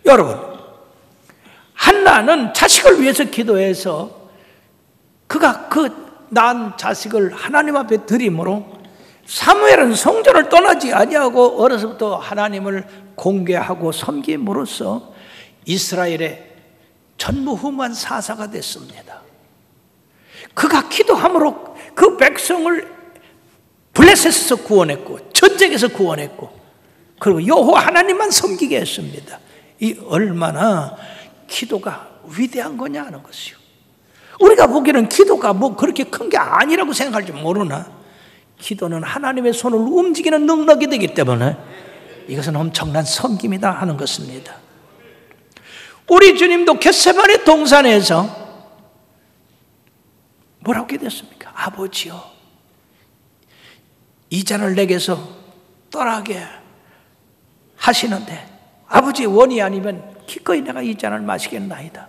여러분, 한나는 자식을 위해서 기도해서 그가 그 낳은 자식을 하나님 앞에 드림으로 사무엘은 성전을 떠나지 아니하고 어려서부터 하나님을 공개하고 섬김으로써 이스라엘의 전무후무한 사사가 됐습니다. 그가 기도함으로 그 백성을 블레셋에서 구원했고 전쟁에서 구원했고 그리고 여호와 하나님만 섬기게 했습니다. 이 얼마나 기도가 위대한 거냐 하는 것이요. 우리가 보기에는 기도가 뭐 그렇게 큰 게 아니라고 생각할지 모르나 기도는 하나님의 손을 움직이는 능력이 되기 때문에 이것은 엄청난 섬김이다 하는 것입니다. 우리 주님도 겟세마네 동산에서 뭐라고 기도했습니까? 아버지요, 이 잔을 내게서 떠나게 하시는데 아버지의 원이 아니면 기꺼이 내가 이 잔을 마시겠나이다.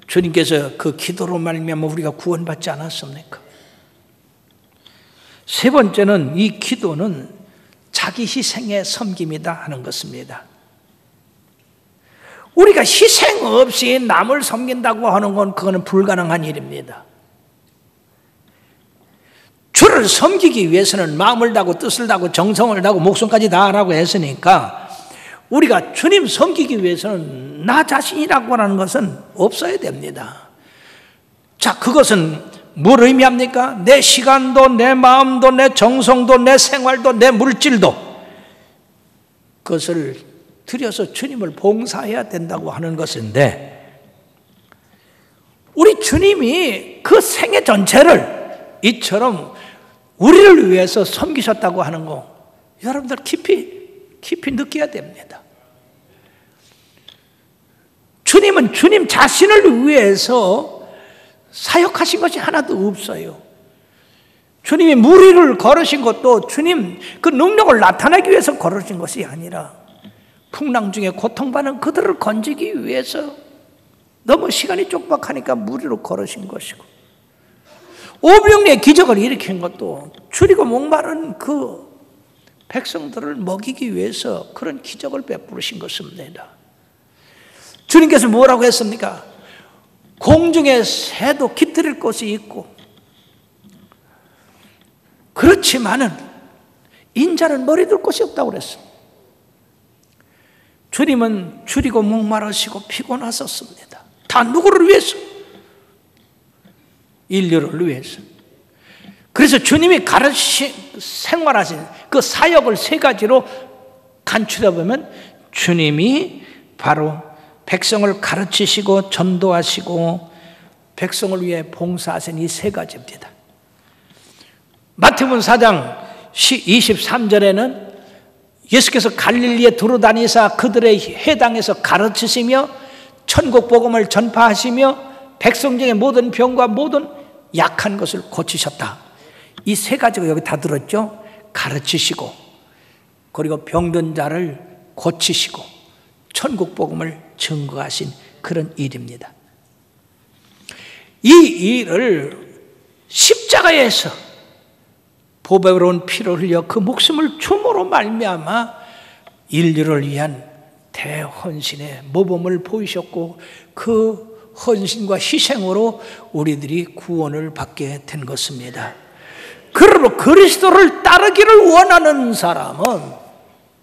주님께서 그 기도로 말미암아 우리가 구원받지 않았습니까? 세 번째는 이 기도는 자기 희생의 섬김이다 하는 것입니다. 우리가 희생 없이 남을 섬긴다고 하는 건 그거는 불가능한 일입니다. 주를 섬기기 위해서는 마음을 다하고 뜻을 다하고 정성을 다하고 목숨까지 다하라고 했으니까 우리가 주님 섬기기 위해서는 나 자신이라고 하는 것은 없어야 됩니다. 자, 그것은 뭘 의미합니까? 내 시간도 내 마음도 내 정성도 내 생활도 내 물질도 그것을 들여서 주님을 봉사해야 된다고 하는 것인데 우리 주님이 그 생애 전체를 이처럼 우리를 위해서 섬기셨다고 하는 거 여러분들 깊이 느껴야 됩니다. 주님은 주님 자신을 위해서 사역하신 것이 하나도 없어요. 주님이 무리를 걸으신 것도 주님 그 능력을 나타내기 위해서 걸으신 것이 아니라 풍랑 중에 고통받는 그들을 건지기 위해서 너무 시간이 촉박하니까 무리로 걸으신 것이고 오병리의 기적을 일으킨 것도 줄이고 목마른 그 백성들을 먹이기 위해서 그런 기적을 베푸신 것입니다. 주님께서 뭐라고 했습니까? 공중에 새도 깃들일 곳이 있고 그렇지만은 인자는 머리 둘 곳이 없다고 그랬어요. 주님은 줄이고 목마르시고 피곤하셨습니다. 다 누구를 위해서? 인류를 위해서. 그래서 주님이 생활하신 그 사역을 세 가지로 간추려 보면 주님이 바로 백성을 가르치시고 전도하시고 백성을 위해 봉사하신 이 세 가지입니다. 마태복음 4장 23절에는 예수께서 갈릴리에 두루다니사 그들의 회당에서 가르치시며 천국 복음을 전파하시며 백성 중의 모든 병과 모든 약한 것을 고치셨다. 이 세 가지가 여기 다 들었죠. 가르치시고 그리고 병든 자를 고치시고 천국 복음을 증거하신 그런 일입니다. 이 일을 십자가에서 보배로운 피를 흘려 그 목숨을 줌으로 말미암아 인류를 위한 대헌신의 모범을 보이셨고 그 헌신과 희생으로 우리들이 구원을 받게 된 것입니다. 그러므로 그리스도를 따르기를 원하는 사람은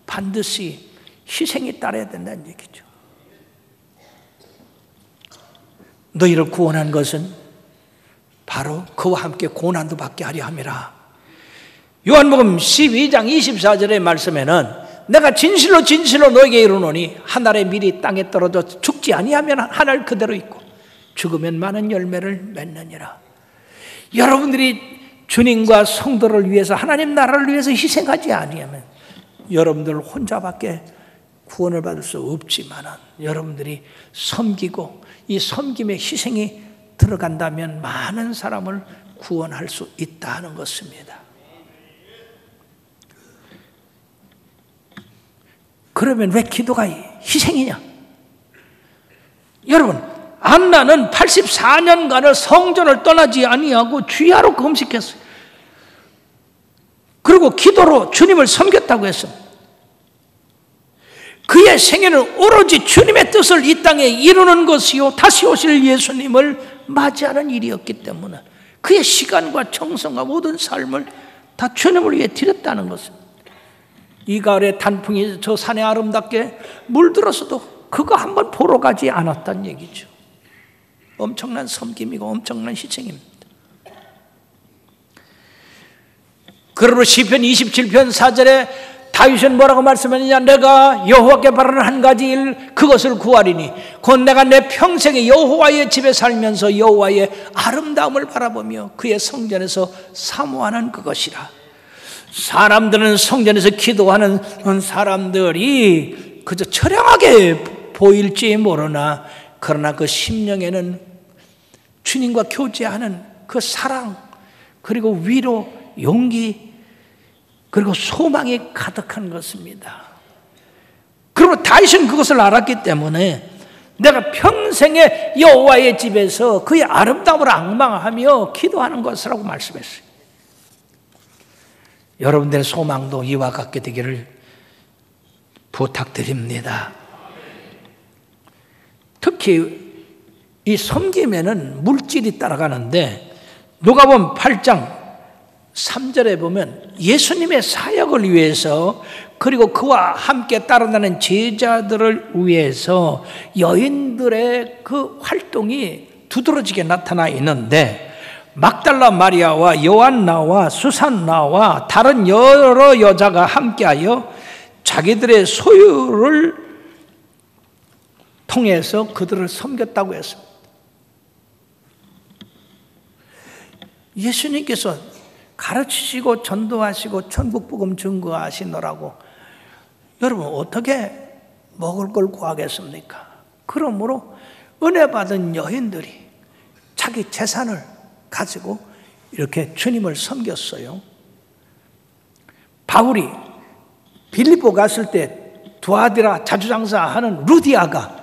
반드시 희생이 따라야 된다는 얘기죠. 너희를 구원한 것은 바로 그와 함께 고난도 받게 하려 함이라. 요한복음 12장 24절의 말씀에는 내가 진실로 진실로 너에게 이르노니 한 알의 밀이 땅에 떨어져 죽지 아니하면 한 알 그대로 있고 죽으면 많은 열매를 맺느니라. 여러분들이 주님과 성도를 위해서 하나님 나라를 위해서 희생하지 아니하면 여러분들 혼자밖에 구원을 받을 수 없지만 여러분들이 섬기고 이 섬김의 희생이 들어간다면 많은 사람을 구원할 수 있다는 것입니다. 그러면 왜 기도가 희생이냐? 여러분, 안나는 84년간을 성전을 떠나지 아니하고 주야로 금식했어요. 그리고 기도로 주님을 섬겼다고 했습니다. 그의 생애는 오로지 주님의 뜻을 이 땅에 이루는 것이요 다시 오실 예수님을 맞이하는 일이었기 때문에 그의 시간과 정성과 모든 삶을 다 주님을 위해 드렸다는 것입니다. 이 가을에 단풍이 저 산에 아름답게 물들어서도 그거 한번 보러 가지 않았다는 얘기죠. 엄청난 섬김이고 엄청난 희생입니다. 그러므로 시편 27편 4절에 다윗은 뭐라고 말씀하느냐? 내가 여호와께 바라는 한 가지 일 그것을 구하리니 곧 내가 내 평생에 여호와의 집에 살면서 여호와의 아름다움을 바라보며 그의 성전에서 사모하는 그것이라. 사람들은 성전에서 기도하는 사람들이 그저 처량하게 보일지 모르나 그러나 그 심령에는 주님과 교제하는 그 사랑 그리고 위로 용기 그리고 소망이 가득한 것입니다. 그리고 다윗은 그것을 알았기 때문에 내가 평생에 여호와의 집에서 그의 아름다움을 앙망하며 기도하는 것이라고 말씀했어요. 여러분들의 소망도 이와 같게 되기를 부탁드립니다. 특히 이 섬김에는 물질이 따라가는데 누가복음 8장 3절에 보면 예수님의 사역을 위해서 그리고 그와 함께 따라다니는 제자들을 위해서 여인들의 그 활동이 두드러지게 나타나 있는데 막달라 마리아와 요한나와 수산나와 다른 여러 여자가 함께하여 자기들의 소유를 통해서 그들을 섬겼다고 했습니다. 예수님께서 가르치시고 전도하시고 천국복음 증거하시느라고 여러분 어떻게 먹을 걸 구하겠습니까? 그러므로 은혜 받은 여인들이 자기 재산을 가지고 이렇게 주님을 섬겼어요. 바울이 빌립보 갔을 때 두아디라 자주장사하는 루디아가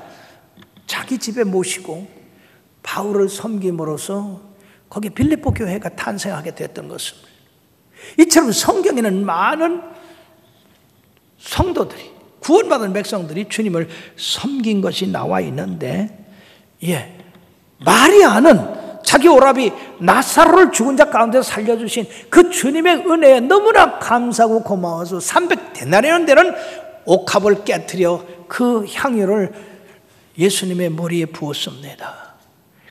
자기 집에 모시고 바울을 섬김으로써 거기 빌립보 교회가 탄생하게 됐던 것입니다. 이처럼 성경에는 많은 성도들이 구원받은 백성들이 주님을 섬긴 것이 나와 있는데 마리아는 자기 오라비 나사로를 죽은 자 가운데서 살려주신 그 주님의 은혜에 너무나 감사하고 고마워서 300데나리온 되는 옥합을 깨뜨려 그 향유를 예수님의 머리에 부었습니다.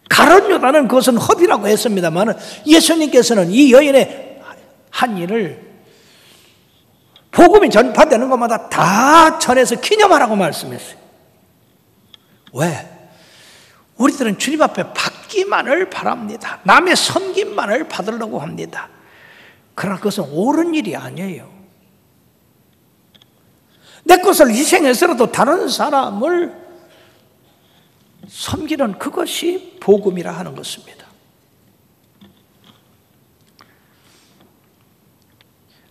가룟 유다는 그것은 허비라고 했습니다만 예수님께서는 이 여인의 한 일을 복음이 전파되는 것마다 다 전해서 기념하라고 말씀했어요. 왜? 우리들은 주님 앞에 받기만을 바랍니다. 남의 섬김만을 받으려고 합니다. 그러나 그것은 옳은 일이 아니에요. 내 것을 희생해서라도 다른 사람을 섬기는 그것이 복음이라 하는 것입니다.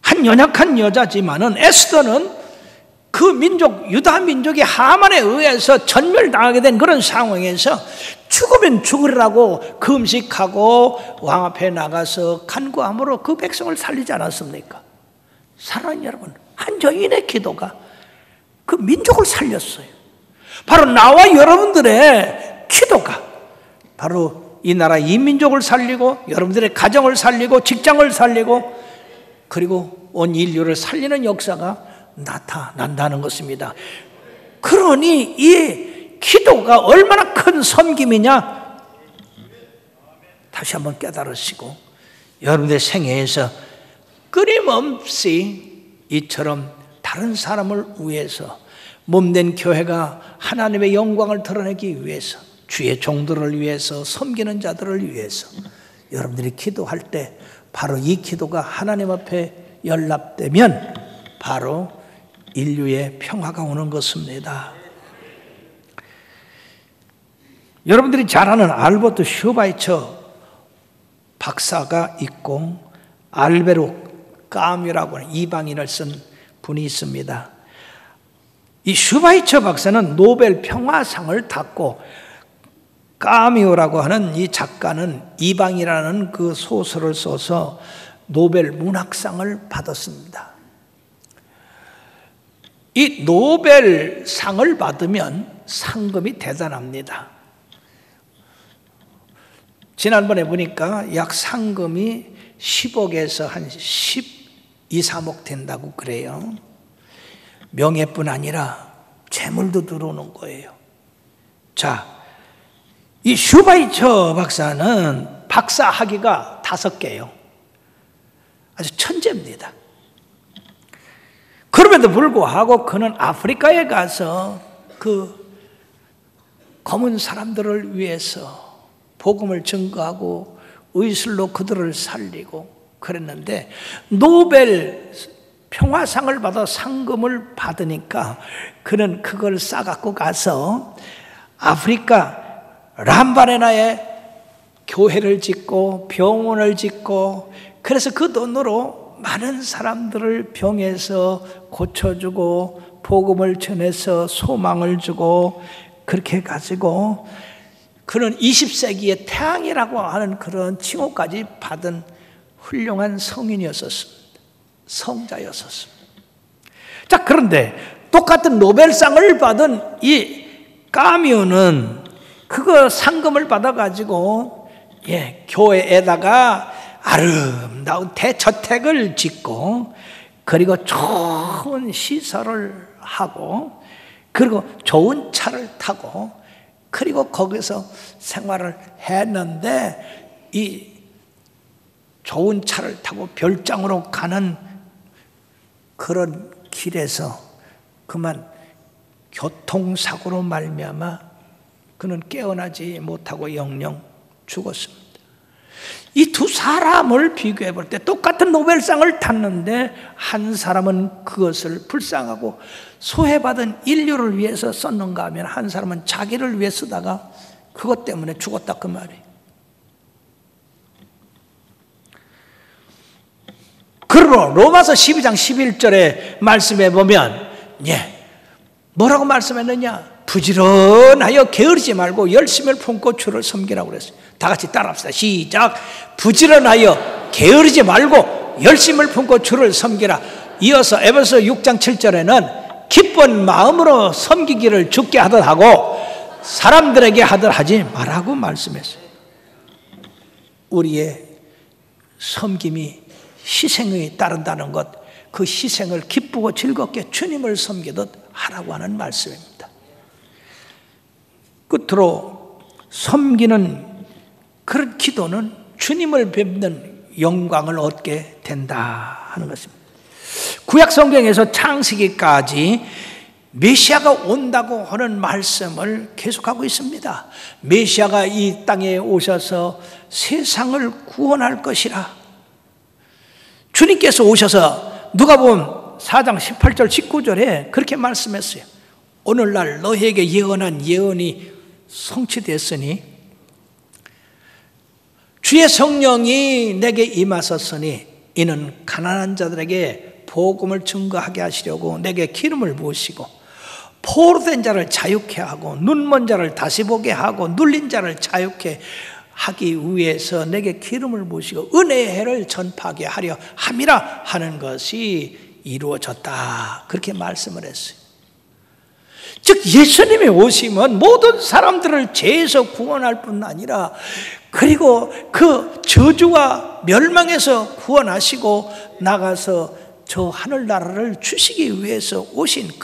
한 연약한 여자지만은 에스더는 그 민족 유다 민족이 하만에 의해서 전멸당하게 된 그런 상황에서 죽으면 죽으라고 금식하고 왕 앞에 나가서 간구함으로 그 백성을 살리지 않았습니까? 사랑하는 여러분, 한 여인의 기도가 그 민족을 살렸어요. 바로 나와 여러분들의 기도가 바로 이 나라 이 민족을 살리고 여러분들의 가정을 살리고 직장을 살리고 그리고 온 인류를 살리는 역사가 나타난다는 것입니다. 그러니 이 기도가 얼마나 큰 섬김이냐 다시 한번 깨달으시고 여러분들의 생애에서 끊임없이 이처럼 다른 사람을 위해서 몸된 교회가 하나님의 영광을 드러내기 위해서 주의 종들을 위해서 섬기는 자들을 위해서 여러분들이 기도할 때 바로 이 기도가 하나님 앞에 연락되면 바로 인류의 평화가 오는 것입니다. 여러분들이 잘 아는 알버트 슈바이처 박사가 있고 알베르 까뮤라고 하는 이방인을 쓴 분이 있습니다. 이 슈바이처 박사는 노벨 평화상을 탔고 까뮤라고 하는 이 작가는 이방이라는 그 소설을 써서 노벨 문학상을 받았습니다. 이 노벨상을 받으면 상금이 대단합니다. 지난번에 보니까 약 상금이 10억에서 한 12, 3억 된다고 그래요. 명예뿐 아니라 재물도 들어오는 거예요. 자, 이 슈바이처 박사는 박사 학위가 5개예요. 아주 천재입니다. 그럼에도 불구하고 그는 아프리카에 가서 그 검은 사람들을 위해서 복음을 증거하고 의술로 그들을 살리고 그랬는데, 노벨 평화상을 받아 상금을 받으니까 그는 그걸 싸갖고 가서 아프리카 람바레나에 교회를 짓고 병원을 짓고, 그래서 그 돈으로 많은 사람들을 병에서 고쳐주고 복음을 전해서 소망을 주고, 그렇게 가지고 그는 20세기의 태양이라고 하는 그런 칭호까지 받은 훌륭한 성인이었었습니다. 성자였었습니다. 자, 그런데 똑같은 노벨상을 받은 이 까뮤는 그거 상금을 받아가지고 교회에다가 아름다운 대저택을 짓고, 그리고 좋은 시설을 하고, 그리고 좋은 차를 타고, 그리고 거기서 생활을 했는데, 이 좋은 차를 타고 별장으로 가는 그런 길에서 그만 교통사고로 말미암아 그는 깨어나지 못하고 영영 죽었습니다. 이 두 사람을 비교해 볼 때 똑같은 노벨상을 탔는데, 한 사람은 그것을 불쌍하고 소외받은 인류를 위해서 썼는가 하면, 한 사람은 자기를 위해 쓰다가 그것 때문에 죽었다, 그 말이에요. 그러므로 로마서 12장 11절에 말씀해 보면 뭐라고 말씀했느냐? 부지런하여 게으르지 말고 열심을 품고 주를 섬기라고 그랬어요. 다 같이 따라합시다. 시작. 부지런하여 게으르지 말고 열심을 품고 주를 섬기라. 이어서 에베소 6장 7절에는 기쁜 마음으로 섬기기를 주께 하듯 하고 사람들에게 하듯 하지 말라고 말씀했어요. 우리의 섬김이 희생이 따른다는 것, 그 희생을 기쁘고 즐겁게 주님을 섬기듯 하라고 하는 말씀입니다. 끝으로 섬기는 그런 기도는 주님을 뵙는 영광을 얻게 된다 하는 것입니다. 구약 성경에서 창세기까지 메시아가 온다고 하는 말씀을 계속하고 있습니다. 메시아가 이 땅에 오셔서 세상을 구원할 것이라. 주님께서 오셔서 누가복음 4장 18절 19절에 그렇게 말씀했어요. 오늘날 너희에게 예언한 예언이 성취됐으니 주의 성령이 내게 임하셨으니 이는 가난한 자들에게 복음을 증거하게 하시려고 내게 기름을 부으시고 포로된 자를 자유케 하고 눈먼 자를 다시 보게 하고 눌린 자를 자유케 하기 위해서 내게 기름을 부으시고 은혜의 해를 전파하게 하려 함이라 하는 것이 이루어졌다. 그렇게 말씀을 했어요. 즉 예수님이 오시면 모든 사람들을 죄에서 구원할 뿐 아니라, 그리고 그 저주와 멸망에서 구원하시고 나가서 저 하늘나라를 주시기 위해서 오신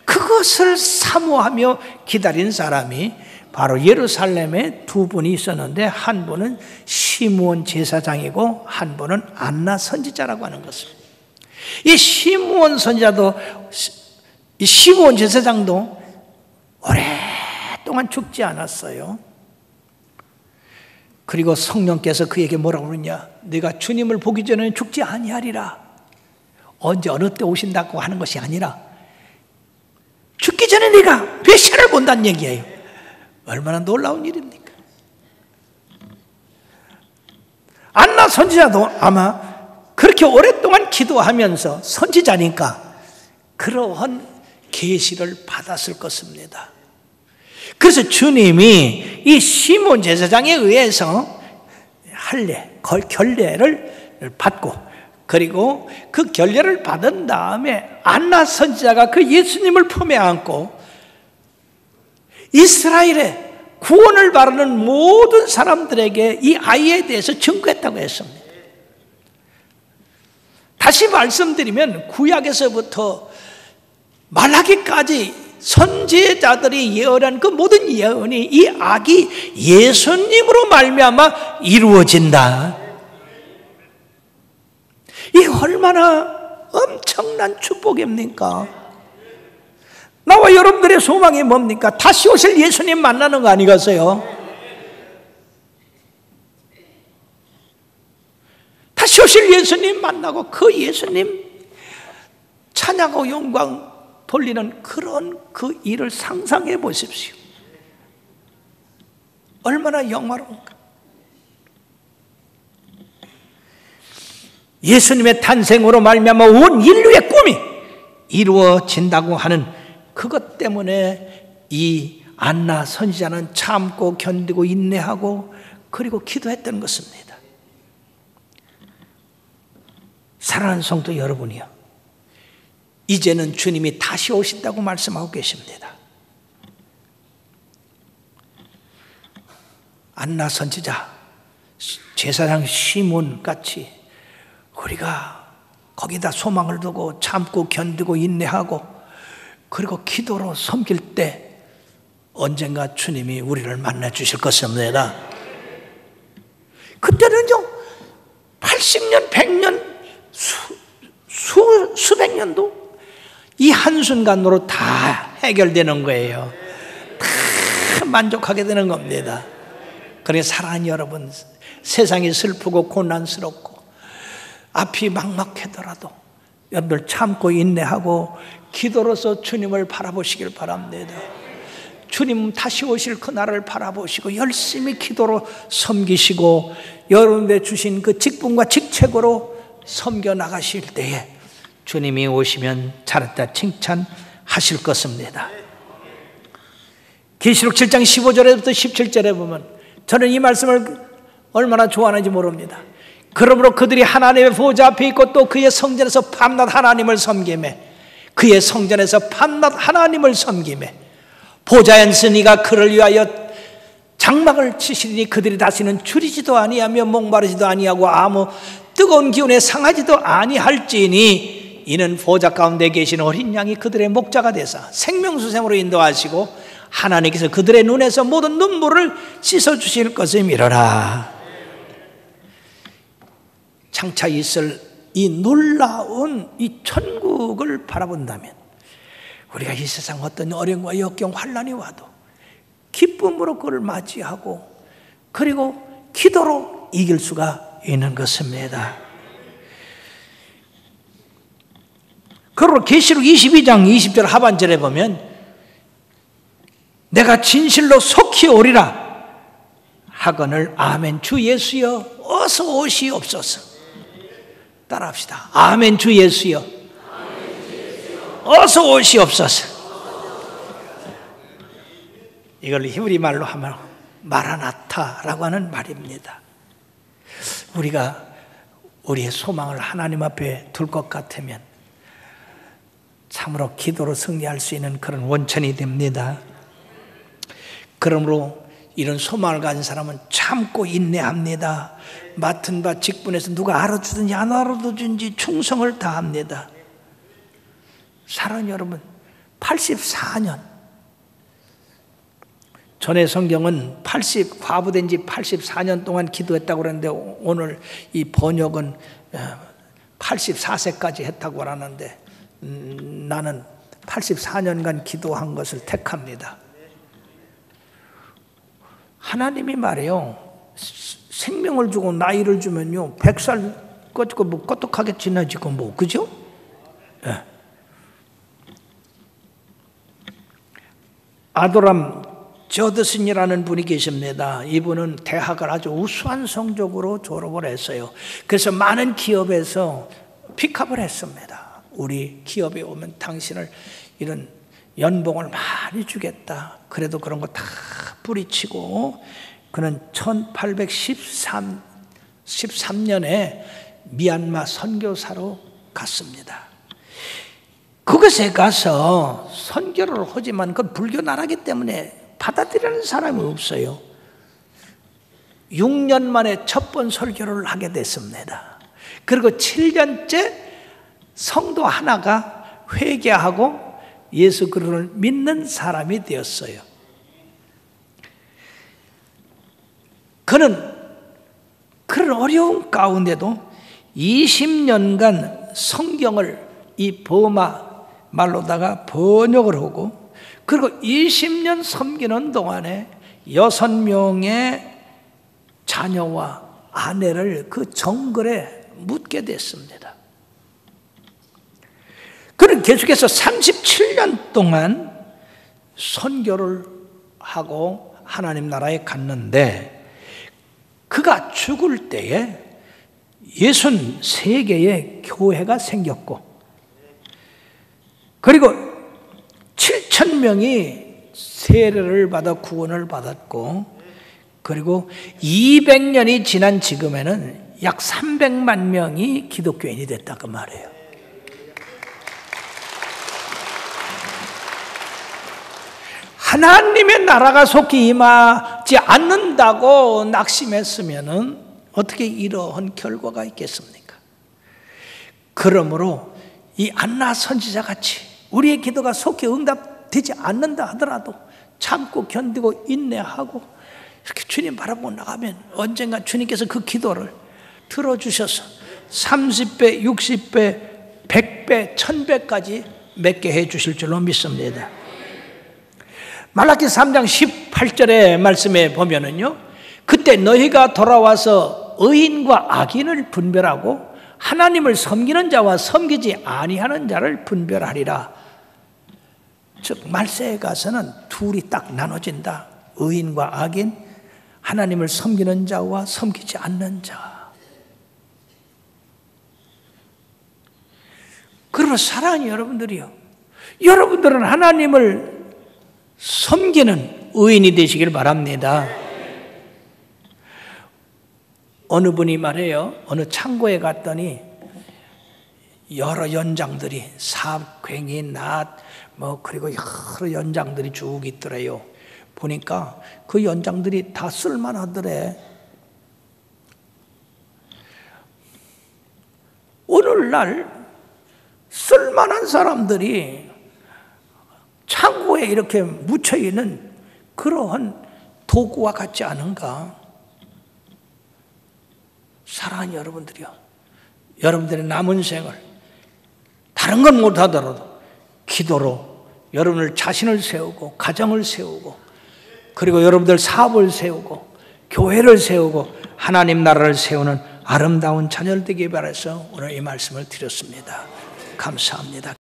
그것을 사모하며 기다린 사람이 바로 예루살렘에 두 분이 있었는데, 한 분은 시므온 제사장이고 한 분은 안나 선지자라고 하는 것입니다. 이 시므온 선지자도, 이 시므온 제사장도 오랫동안 죽지 않았어요. 그리고 성령께서 그에게 뭐라고 그러냐? 네가 주님을 보기 전에는 죽지 아니하리라. 언제 어느 때 오신다고 하는 것이 아니라 죽기 전에 네가 메시아를 본다는 얘기예요. 얼마나 놀라운 일입니까? 안나 선지자도 아마 그렇게 오랫동안 기도하면서 선지자니까 그러한 계시를 받았을 것입니다. 그래서 주님이 이 시몬 제사장에 의해서 결례를 받고, 그리고 그 결례를 받은 다음에 안나 선지자가 그 예수님을 품에 안고 이스라엘의 구원을 바라는 모든 사람들에게 이 아이에 대해서 증거했다고 했습니다. 다시 말씀드리면 구약에서부터 말라기까지 선지자들이 예언한 그 모든 예언이 이 아기 예수님으로 말미암아 이루어진다. 이 얼마나 엄청난 축복입니까? 나와 여러분들의 소망이 뭡니까? 다시 오실 예수님 만나는 거 아니겠어요? 다시 오실 예수님 만나고 그 예수님 찬양하고 영광 돌리는 그런 그 일을 상상해 보십시오. 얼마나 영화로운가. 예수님의 탄생으로 말미암아 온 인류의 꿈이 이루어진다고 하는 그것 때문에 이 안나 선지자는 참고 견디고 인내하고 그리고 기도했던 것입니다. 사랑하는 성도 여러분이요, 이제는 주님이 다시 오신다고 말씀하고 계십니다. 안나 선지자, 제사장 시몬 같이 우리가 거기다 소망을 두고 참고 견디고 인내하고 그리고 기도로 섬길 때 언젠가 주님이 우리를 만나 주실 것입니다. 그때는요 80년, 100년, 수백 년도 이 한순간으로 다 해결되는 거예요. 다 만족하게 되는 겁니다. 그러니 사랑하는 여러분, 세상이 슬프고 고난스럽고 앞이 막막하더라도 여러분들 참고 인내하고 기도로서 주님을 바라보시길 바랍니다. 주님 다시 오실 그날을 바라보시고 열심히 기도로 섬기시고 여러분들 주신 그 직분과 직책으로 섬겨 나가실 때에 주님이 오시면 잘했다 칭찬하실 것입니다. 계시록 7장 15절에부터 17절에 보면 저는 이 말씀을 얼마나 좋아하는지 모릅니다. 그러므로 그들이 하나님의 보좌 앞에 있고 또 그의 성전에서 밤낮 하나님을 섬기매, 그의 성전에서 밤낮 하나님을 섬기매, 보좌에 앉은 이가 그를 위하여 장막을 치시리니 그들이 다시는 줄이지도 아니하며 목마르지도 아니하고 아무 뜨거운 기운에 상하지도 아니할지니 이는 보좌 가운데 계신 어린 양이 그들의 목자가 되사 생명수생으로 인도하시고 하나님께서 그들의 눈에서 모든 눈물을 씻어주실 것을 미뤄라. 장차 있을 이 놀라운 이 천국을 바라본다면 우리가 이 세상 어떤 어려움과 역경 환난이 와도 기쁨으로 그를 맞이하고 그리고 기도로 이길 수가 있는 것입니다. 그리고 계시록 22장 20절 하반절에 보면 내가 진실로 속히 오리라 하거늘 아멘 주 예수여 어서 오시옵소서. 따라합시다. 아멘 주 예수여 어서 오시옵소서. 이걸 히브리 말로 하면 마라나타라고 하는 말입니다. 우리가 우리의 소망을 하나님 앞에 둘 것 같으면 참으로 기도로 승리할 수 있는 그런 원천이 됩니다. 그러므로 이런 소망을 가진 사람은 참고 인내합니다. 맡은 바 직분에서 누가 알아주든지 안 알아주든지 충성을 다합니다. 사랑하는 여러분, 84년 전에 성경은 과부된 지 84년 동안 기도했다고 그러는데 오늘 이 번역은 84세까지 했다고 하는데 나는 84년간 기도한 것을 택합니다. 하나님이 말해요. 생명을 주고 나이를 주면요 100살 꺾고 뭐 껐떡하게 지나지고 뭐 그죠? 예. 아도람 저드슨이라는 분이 계십니다. 이분은 대학을 아주 우수한 성적으로 졸업을 했어요. 그래서 많은 기업에서 픽업을 했습니다. 우리 기업에 오면 당신을 이런 연봉을 많이 주겠다. 그래도 그런 거 다 뿌리치고 그는 1813년에 미얀마 선교사로 갔습니다. 그것에 가서 선교를 하지만 그건 불교 나라기 때문에 받아들이는 사람이 없어요. 6년 만에 첫 번 설교를 하게 됐습니다. 그리고 7년째 성도 하나가 회개하고 예수 그리스도를 믿는 사람이 되었어요. 그는 그런 어려운 가운데도 20년간 성경을 이 버마 말로다가 번역을 하고, 그리고 20년 섬기는 동안에 6명의 자녀와 아내를 그 정글에 묻게 됐습니다. 그는 계속해서 37년 동안 선교를 하고 하나님 나라에 갔는데, 그가 죽을 때에 63개의 교회가 생겼고, 그리고 7,000명이 세례를 받아 구원을 받았고, 그리고 200년이 지난 지금에는 약 300만 명이 기독교인이 됐다 그 말이에요. 하나님의 나라가 속히 임하지 않는다고 낙심했으면 어떻게 이러한 결과가 있겠습니까? 그러므로 이 안나 선지자 같이 우리의 기도가 속히 응답되지 않는다 하더라도 참고 견디고 인내하고 이렇게 주님 바라보고 나가면 언젠가 주님께서 그 기도를 들어주셔서 30배, 60배, 100배, 1000배까지 맺게 해 주실 줄로 믿습니다. 말라기 3장 18절의 말씀에 보면은요, 그때 너희가 돌아와서 의인과 악인을 분별하고 하나님을 섬기는 자와 섬기지 아니하는 자를 분별하리라. 즉 말세에 가서는 둘이 딱 나눠진다. 의인과 악인, 하나님을 섬기는 자와 섬기지 않는 자. 그러면 사랑하는 여러분들이요, 여러분들은 하나님을 섬기는 의인이 되시길 바랍니다. 어느 분이 말해요. 어느 창고에 갔더니 여러 연장들이 삽, 괭이, 낫, 그리고 여러 연장들이 쭉 있더래요. 보니까 그 연장들이 다 쓸만하더래. 오늘날 쓸만한 사람들이 창고에 이렇게 묻혀있는 그러한 도구와 같지 않은가? 사랑하는 여러분들이요, 여러분들의 남은 생을 다른 건 못하더라도 기도로 여러분을 자신을 세우고 가정을 세우고, 그리고 여러분들 사업을 세우고 교회를 세우고 하나님 나라를 세우는 아름다운 자녀들 되기 바라서 오늘 이 말씀을 드렸습니다. 감사합니다.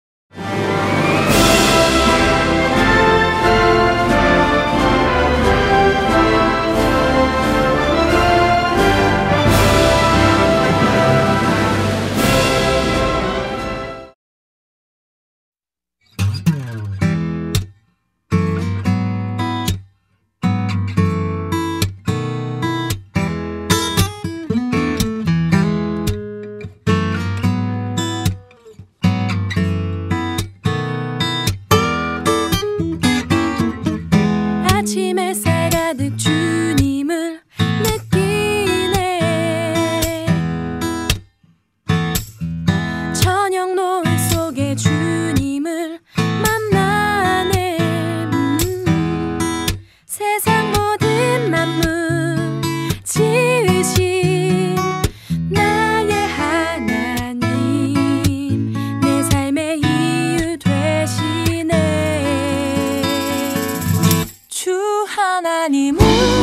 하나님은